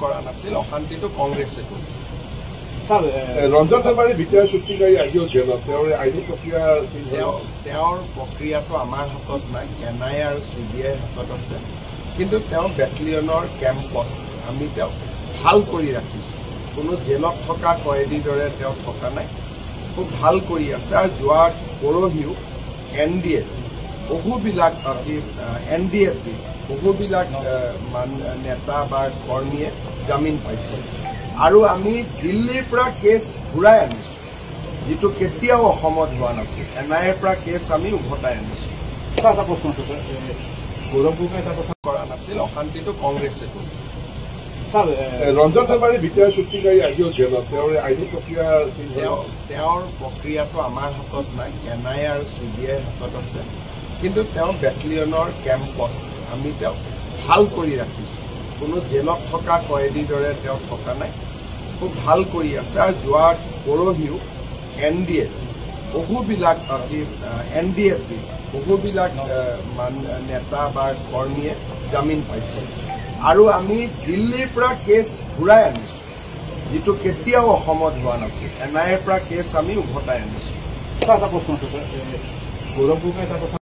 কৰা নাছিল, অশান্তিটো কংগ্ৰেছে কৰিছে। ৰঞ্জন চাবাৰী বিটিআৰ চুক্তিকাৰী আজিও জেলত, তেওঁৰ আইনী প্ৰক্ৰিয়া তেওঁৰ প্ৰক্ৰিয়াটো আমাৰ হাতত নাই, NIA আৰু CBI হাতত আছে। কিন্তু তেওঁ বেটেলিয়নৰ কেম্পত আমি তেওঁক ভাল কৰি ৰাখিছোঁ। কোনো জেলত থকা কয়েদীৰ দৰে তেওঁ থকা নাই, খুব ভাল কৰি আছে। আৰু যোৱা পৰহিও NDA বহুবিলাক NDFB বহুবিলাক নেতা বা কৰ্মীয়ে জামিন পাইছে। আৰু আমি দিল্লীৰ পৰা কেছ ঘূৰাই আনিছোঁ, যিটো কেতিয়াও অসমত হোৱা নাছিল। NIAৰ পৰা কেছ আমি উভতাই আনিছোঁ। এটা প্ৰশ্ন আছে, গৌৰৱপুৰকে এটা কথা কৰা নাছিল, অশান্তিটো কংগ্ৰেছে কৰিছে। ৰঞ্জন চাবাৰী বিটিআৰ চুক্তিকাৰী আজিও জেলত, তেওঁৰ আইনী প্ৰক্ৰিয়া তেওঁৰ প্ৰক্ৰিয়াটো আমাৰ হাতত নাই, NIA আৰু CBI হাতত আছে। কিন্তু তেওঁ বেটেলিয়নৰ কেম্পত আমি তেওঁক ভাল কৰি ৰাখিছোঁ। কোনো জেলত থকা কয়েদীৰ দৰে তেওঁ থকা নাই, খুব ভাল কৰি আছে। আৰু যোৱা পৰহিও NDA বহুবিলাক NDFB বহুবিলাক নেতা বা কৰ্মীয়ে জামিন পাইছে। আৰু আমি দিল্লীৰ পৰা কেছ ঘূৰাই আনিছোঁ, যিটো কেতিয়াও অসমত হোৱা নাছিল। NIAৰ পৰা কেছ আমি উভতাই আনিছোঁ। এটা প্ৰশ্ন আছে, গৌৰৱপুৰকে এটা কথা